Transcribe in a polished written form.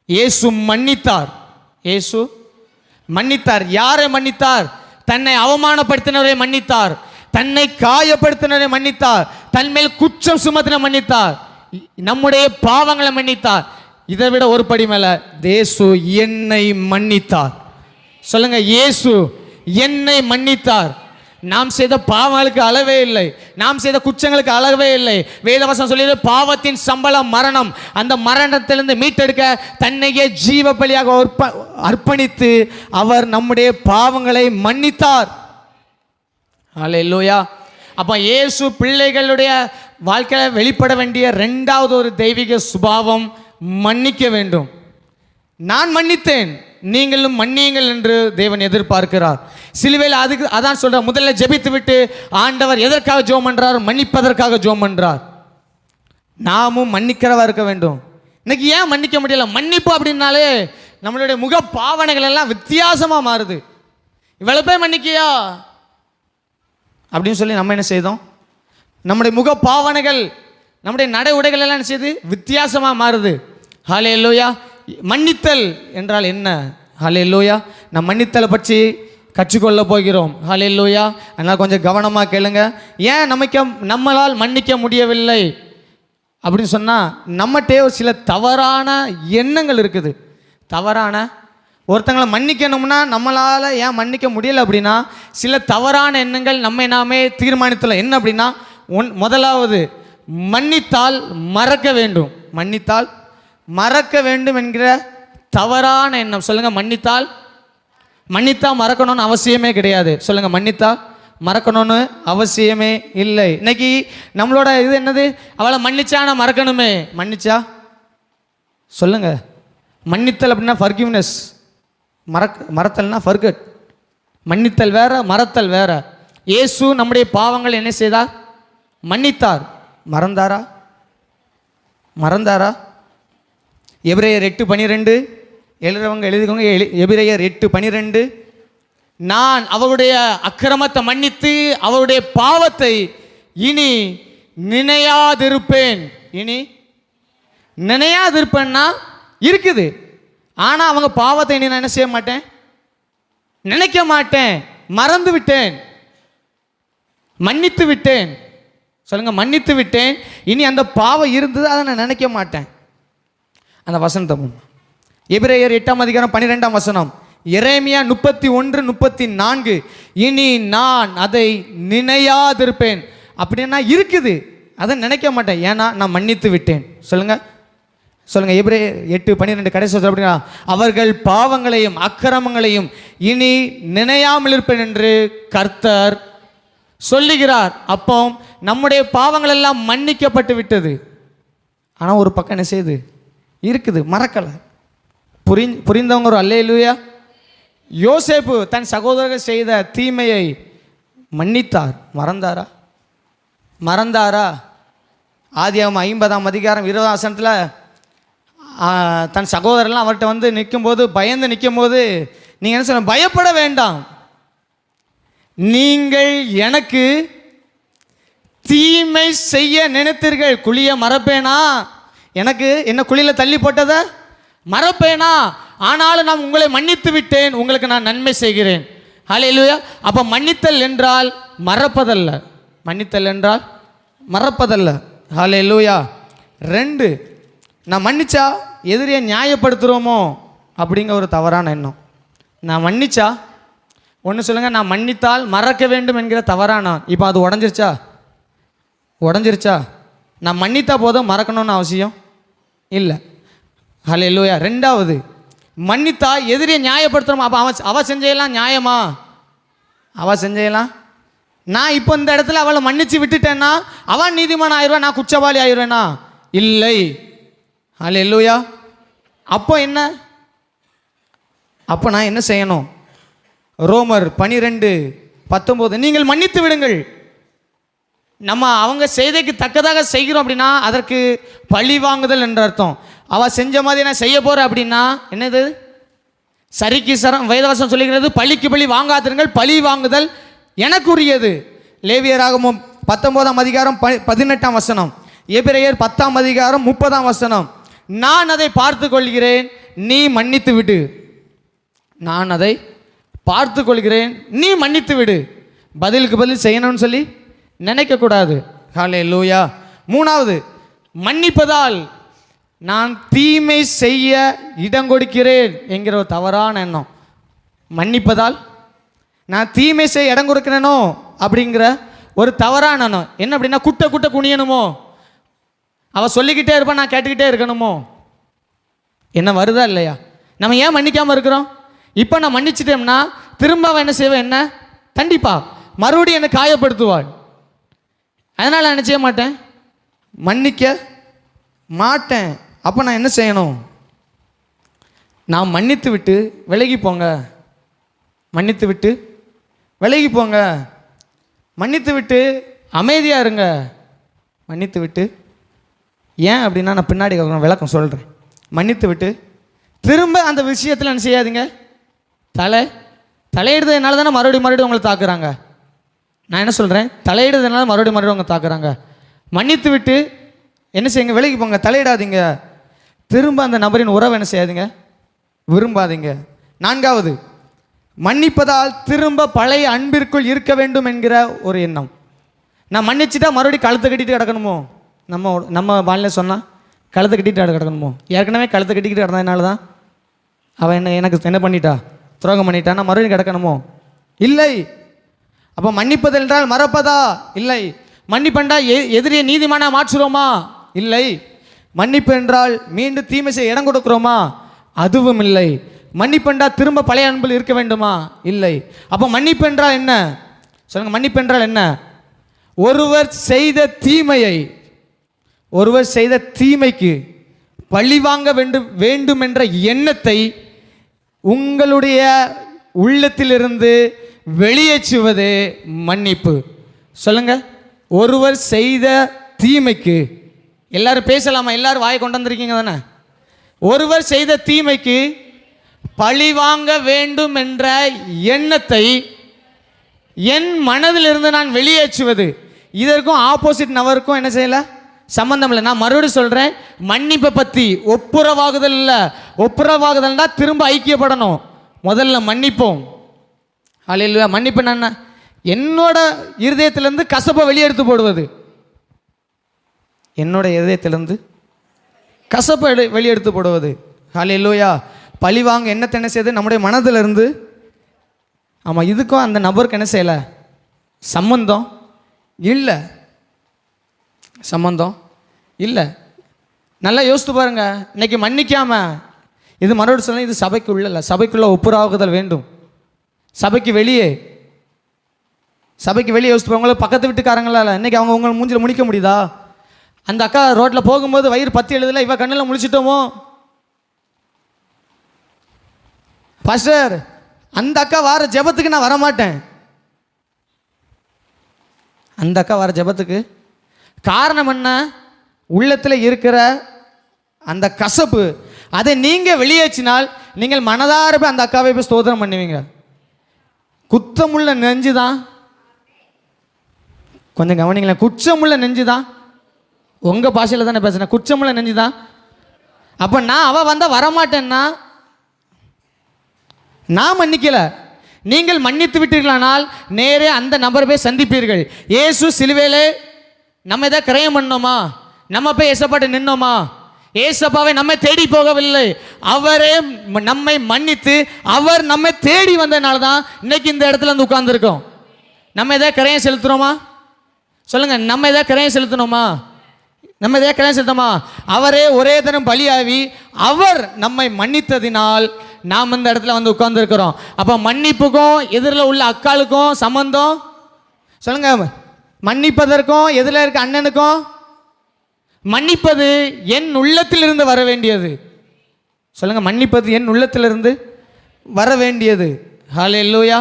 இயேசு மன்னித்தார். இயேசு மன்னித்தார். யாரை மன்னித்தார்? தன்னை அவமானப்படுத்தினவரை மன்னித்தார், தன்னை காயப்படுத்தினவரை மன்னித்தார், தன் மேல் குற்றம் சுமத்தின மன்னித்தார், நம்முடைய பாவங்களை மன்னித்தார். இதை விட ஒரு படி மேல இயேசு என்னை மன்னித்தார். சொல்லுங்க, இயேசு என்னை மன்னித்தார். நாம் செய்த பாவங்களுக்கு அளவே இல்லை, நாம் செய்த குற்றங்களுக்கு அளவே இல்லை. வேதவசனம் சொல்லியது பாவத்தின் சம்பளம் மரணம். அந்த மரணத்திலிருந்து மீட்டெடுக்க தன்னையே ஜீவ பலியாக அர்ப்பணித்து அவர் நம்முடைய பாவங்களை மன்னித்தார். அல்லேலூயா. அப்போ இயேசு பிள்ளைகளுடைய வாழ்க்கையில் வெளிப்பட வேண்டிய இரண்டாவது ஒரு தெய்வீக சுபாவம் மன்னிக்க வேண்டும். நான் மன்னித்தேன், நீங்களும் மன்னியுங்கள் என்று தேவன் எதிர்பார்க்கிறார். சிலுவையில் அதான் சொல்ற, முதல்ல ஜெபித்து விட்டு ஆண்டவர் எதற்காக ஜெபம் பண்றார்? மன்னிப்பதற்காக ஜெபம் பண்றார். நாமும் மன்னிக்கிறவா இருக்க வேண்டும். இன்னைக்கு ஏன் மன்னிக்க முடியல? மன்னிப்பு அப்படின்னாலே நம்மளுடைய முக பாவனைகள் எல்லாம் வித்தியாசமா மாறுது. இவ்வளவு பேர் மன்னிக்கியா அப்படின்னு சொல்லி நம்ம என்ன செய்தோம்? நம்முடைய முக பாவனைகள், நம்முடைய நடை உடைகள் எல்லாம் என்ன செய்யுது? வித்தியாசமாக மாறுது. ஹல்லேலூயா. மன்னித்தல் என்றால் என்ன? ஹல்லேலூயா. நம்ம மன்னித்தலை பற்றி கற்றுக்கொள்ள போகிறோம். ஹல்லேலூயா. அதனால் கொஞ்சம் கவனமாக கேளுங்க. ஏன் நம்மளால் மன்னிக்க முடியவில்லை அப்படின்னு சொன்னால், நம்மகிட்டே ஒரு சில தவறான எண்ணங்கள் இருக்குது. தவறான ஒருத்தங்களை மன்னிக்கணும்னா நம்மளால் ஏன் மன்னிக்க முடியலை அப்படின்னா, சில தவறான எண்ணங்கள் நம்ம நாமே தீர்மானித்தல. என்ன அப்படின்னா, முதலாவது மன்னித்தால் மறக்க வேண்டும். மன்னித்தால் மறக்க வேண்டும் என்கிற தவறான எண்ணம். சொல்லுங்க, மன்னித்தால் மறக்கணும்னு அவசியமே கிடையாது. சொல்லுங்க, மன்னித்தால் மறக்கணும்னு அவசியமே இல்லை. இன்னைக்கு நம்மளோட இது என்னது? அவளை மன்னிச்சா நான் மறக்கணுமே. மன்னிச்சா சொல்லுங்க, மன்னித்தல் அப்படின்னா ஃபர்கிவ்னஸ், மறத்தல்னா ஃபர்கட். மன்னித்தல் வேற, மறத்தல் வேற. இயேசு நம்முடைய பாவங்கள் என்ன செய்தார்? மன்னித்தார். மறந்தாரா? எபிரேயர் 8:12 எழுதுறவங்க எழுதிக்கோங்க. எபிரேயர் 8:12, நான் அவருடைய அக்கிரமத்தை மன்னித்து அவருடைய பாவத்தை இனி நினையாதிருப்பேன். இனி நினையாதிருப்பேன்னா இருக்குது, ஆனால் அவங்க பாவத்தை இனி நான் என்ன செய்ய மாட்டேன், நினைக்க மாட்டேன். மறந்து விட்டேன், மன்னித்து விட்டேன். சொல்லுங்க, மன்னித்து விட்டேன். இனி அந்த பாவம் இருந்தது, அதை நான் நினைக்க மாட்டேன். அந்த வசனத்தை எபிரேயர் 8:12, எரேமியா 31:34, இனி நான் அதை நினையாதிருப்பேன். அப்படின்னா இருக்குது, அதை நினைக்க மாட்டேன், ஏன்னா நான் மன்னித்து விட்டேன். சொல்லுங்க எபிரேயர் 8:12 கடைசி அப்படின்னா, அவர்கள் பாவங்களையும் அக்கிரமங்களையும் இனி நினையாமல் இருப்பேன் என்று கர்த்தர் சொல்லுகிறார். அப்போ நம்முடைய பாவங்கள் எல்லாம் மன்னிக்கப்பட்டு விட்டது. ஆனால் ஒரு பக்கம் என்ன செய்யுது? இருக்குது, மறக்கலை. புரிந்தவங்க ஒரு அல்லேலூயா. யோசேப்பு தன் சகோதரர்கள் செய்த தீமையை மன்னித்தார். மறந்தாரா? ஆதியாகமம் 50:20 தன் சகோதரர்லாம் அவர்கிட்ட வந்து நிற்கும்போது, பயந்து நிற்கும்போது, நீங்கள் என்ன சொல்ல? பயப்பட வேண்டாம், நீங்கள் எனக்கு தீமை செய்ய நினைத்தீர்கள், குழிய மறப்பேனா? எனக்கு என்ன குழியில் தள்ளி போட்டதை மறப்பேனா? ஆனாலும் நான் உங்களை மன்னித்து விட்டேன், உங்களுக்கு நான் நன்மை செய்கிறேன். ஹல்லேலூயா. அப்போ மன்னித்தல் என்றால் மறப்பதல்ல. மன்னித்தல் என்றால் மறப்பதல்ல. ஹல்லேலூயா. 2, நான் மன்னிச்சா எதிரியை நியாயப்படுத்துகிறோமோ அப்படிங்கிற ஒரு தவறான எண்ணம். நான் மன்னிச்சா ஒன்று சொல்லுங்க, நான் மன்னித்தால் மறக்க வேண்டும் என்கிற தவறான, இப்போ அது உடஞ்சிருச்சா? நான் மன்னித்தா போதும், மறக்கணும்னு அவசியம் இல்லை. ஹல்லேலூயா. 2வது, மன்னித்தா எதிரியை நியாயப்படுத்துகிறோம். அப்போ அவள் செஞ்சையெல்லாம் நியாயமா? அவள் செஞ்சையெல்லாம், நான் இப்போ இந்த இடத்துல அவளை மன்னிச்சு விட்டுட்டேன்னா அவன் நீதிமான் ஆயிடுவேன், நான் குற்றவாளி ஆயிடுவேனா? இல்லை. ஹல்லேலூயா. அப்போ என்ன? அப்போ நான் என்ன செய்யணும்? ரோமர் 12:19, நீங்கள் மன்னித்து விடுங்கள். நம்ம அவங்க செய்தைக்கு தக்கதாக செய்கிறோம் அப்படின்னா அதற்கு பழி வாங்குதல் என்ற அர்த்தம். அவள் செஞ்ச மாதிரி நான் செய்ய போகிறேன் அப்படின்னா என்னது? சரிக்கு சரம். வேதவசனம் சொல்லுகிறது, பழிக்கு பழி வாங்காதிருங்கள், பழி வாங்குதல் எனக்குரியது. லேவியராகமம் 19:18, எபிரேயர் 10:30, நான் அதை பார்த்து கொள்கிறேன், நீ மன்னித்து விடு, நான் அதை பார்த்து கொள்கிறேன், நீ மன்னித்து விடு. பதிலுக்கு பதில் செய்யணும்னு சொல்லி நினைக்கக்கூடாது. ஹல்லேலூயா. மூணாவது, மன்னிப்பதால் நான் தீமை செய்ய இடம் கொடுக்கிறேன் என்கிற ஒரு தவறான எண்ணம். மன்னிப்பதால் நான் தீமை செய்ய இடம் கொடுக்கிறேனோ அப்படிங்கிற ஒரு தவறான எண்ணம். என்ன அப்படின்னா, குட்ட குட்ட குனியணுமோ, அவள் சொல்லிக்கிட்டே இருப்பா, நான் கேட்டுக்கிட்டே இருக்கணுமோ, என்ன வருதா இல்லையா? நம்ம ஏன் மன்னிக்காமல் இருக்கிறோம்? இப்போ நான் மன்னிச்சிட்டோம்னா திரும்ப அவன் என்ன செய்வேன், என்ன கண்டிப்பா மறுபடியும் என்னை காயப்படுத்துவாள். அதனால் நான் என்ன செய்ய மாட்டேன், மன்னிக்க மாட்டேன். அப்போ நான் என்ன செய்யணும், நான் மன்னித்து விட்டு விலகி போங்க, மன்னித்து விட்டு விலகி போங்க, மன்னித்து விட்டு அமைதியாக இருங்க, மன்னித்து விட்டு. ஏன் அப்படின்னா நான் பின்னாடி விளக்கம் சொல்கிறேன். மன்னித்து விட்டு திரும்ப அந்த விஷயத்தில் என்ன செய்யாதீங்க, தலையிடுறதுனால தானே மறுபடியும் உங்களை தாக்குறாங்க. நான் என்ன சொல்கிறேன், தலையிடுறதுனால மறுபடியும் அவங்க தாக்குறாங்க. மன்னித்து விட்டு என்ன செய்யுங்க, விலகி போங்க, தலையிடாதீங்க. திரும்ப அந்த நபரின் உறவை என்ன செய்யாதீங்க, விரும்பாதீங்க. நான்காவது, மன்னிப்பதால் திரும்ப பழைய அன்பிற்குள் இருக்க வேண்டும் என்கிற ஒரு எண்ணம். நான் மன்னிச்சுட்டா மறுபடியும் கழுத்தை கட்டிட்டு கிடக்கணுமோ, நம்ம வாழ்ல சொன்னால் கழுத்தை கட்டிட்டு கிடக்கணுமோ? ஏற்கனவே கழுத்தை கட்டிக்கிட்டு கிடந்ததுனால தான் அவன் எனக்கு என்ன பண்ணிட்டா, துரோகம் பண்ணிட்டா, நான் மறுபடியும் கிடக்கணுமோ? இல்லை. அப்போ மன்னிப்பது என்றால் மறப்பதா? இல்லை. மன்னிப்பென்றா எதிரியை நீதிமானா மாற்றுறோமா? இல்லை. மன்னிப்பு என்றால் மீண்டும் தீமை செய்ய இடம் கொடுக்குறோமா? அதுவும் இல்லை. மன்னிப்பென்றா திரும்ப பழைய அன்பில் இருக்க வேண்டுமா? இல்லை. அப்போ மன்னிப்பு என்றால் என்ன சொல்லுங்க? மன்னிப்பு என்றால் என்ன? ஒருவர் செய்த தீமைக்கு பழிவாங்க வேண்டும் என்ற எண்ணத்தை உங்களுடைய உள்ளத்திலிருந்து வெளியேற்றுவது மன்னிப்பு. சொல்லுங்க, ஒருவர் செய்த தீமைக்கு. எல்லாரும் பேசலாமா? எல்லாரும் வாயை கொண்டு வந்திருக்கீங்க தானே? ஒருவர் செய்த தீமைக்கு பழிவாங்க வேண்டும் என்ற எண்ணத்தை என் மனதிலிருந்து நான் வெளியேற்றுவது. இதற்கும் ஆப்போசிட் நபருக்கும் என்ன செய்யல, சம்பந்தம் இல்லை. நான் மறுபடியும் சொல்கிறேன், மன்னிப்பை பற்றி ஒப்புரவாகுதல் இல்லை. ஒப்புரவாகுதல்னா திரும்ப ஐக்கியப்படணும். முதல்ல மன்னிப்போம். அல்லேலூயா. மன்னிப்பு என்ன? என்னோட இருதயத்திலேருந்து கசப்பை வெளியெடுத்து போடுவது. என்னோட இருதயத்திலேருந்து கசப்பை வெளியெடுத்து போடுவது. அல்லேலூயா. பழிவாங்க என்னத்தை என்ன செய்யுது, நம்முடைய மனதிலிருந்து. ஆமாம், இதுக்கும் அந்த நபருக்கு என்ன செய்யலை, சம்பந்தம் இல்லை. சம்பந்தம் இல்லை. நல்லா யோசித்து பாருங்க. இன்னைக்கு மன்னிக்காம இது மறுபடியும் சொல்ல, இது சபைக்குள்ள இல்லை, சபைக்குள்ள ஒப்புரவாகுதல் வேண்டும். சபைக்கு வெளியே யோசித்து பாருங்க. பக்கத்து வீட்டுக்காரங்களால இன்னைக்கு அவங்க உங்களை மூஞ்சில் முழிக்க முடியுதா? அந்த அக்கா ரோட்டில் போகும்போது வயிறு பற்றி எழுதல, இவ கண்ணில் முழிச்சிட்டோமோ? பாஸ்டர், அந்த அக்கா வார ஜெபத்துக்கு நான் வரமாட்டேன். அந்த அக்கா வர ஜெபத்துக்கு காரணம் என்ன? உள்ளத்தில் இருக்கிற அந்த கசப்பு. அதை நீங்கள் வெளியேற்றினால் நீங்கள் மனதார போய் அந்த அக்காவை போய் ஸ்தோத்திரம் பண்ணுவீங்க. குத்தமுள்ள நெஞ்சு தான், கொஞ்சம் கவனிங்களேன், குச்சமுள்ள நெஞ்சு தான். உங்கள் பாஷையில் தானே பேசுகிறேன், குச்சமுள்ள நெஞ்சு தான். அப்போ நான் அவள் வந்தால் வரமாட்டேன்னா நான் மன்னிக்கலை. நீங்கள் மன்னித்து விட்டீர்களானால் நேரே அந்த நபரை போய் சந்திப்பீர்கள். இயேசு சிலுவையிலே நம்ம எதாவது கிரயம் பண்ணோமா? நம்ம போய் ஏசப்பாட்ட நின்னோமா? ஏசப்பாவை நம்ம தேடி போகவில்லை, அவரே நம்மை மன்னித்து அவர் நம்மை தேடி வந்ததுனால தான் இன்னைக்கு இந்த இடத்துல வந்து உட்கார்ந்துருக்கோம். நம்ம எதாவது கிரயம் செலுத்துகிறோமா? சொல்லுங்க, நம்ம எதாவது கிரயம் செலுத்தணுமா? நம்ம எதாவது கிரயம் செலுத்தோமா? அவரே ஒரே தினம் பலியாகி அவர் நம்மை மன்னித்ததினால் நாம் இந்த இடத்துல வந்து உட்கார்ந்துருக்கிறோம். அப்போ மன்னிப்புக்கும் எதிரில் உள்ள அக்காளுக்கும் சம்பந்தம் சொல்லுங்க. மன்னிப்பதற்கும் எதிரில் இருக்க அண்ணனுக்கும். மன்னிப்பது என் உள்ளத்திலிருந்து வர வேண்டியது. சொல்லுங்க, மன்னிப்பது என் உள்ளத்திலிருந்து வர வேண்டியது. ஹல்லேலூயா.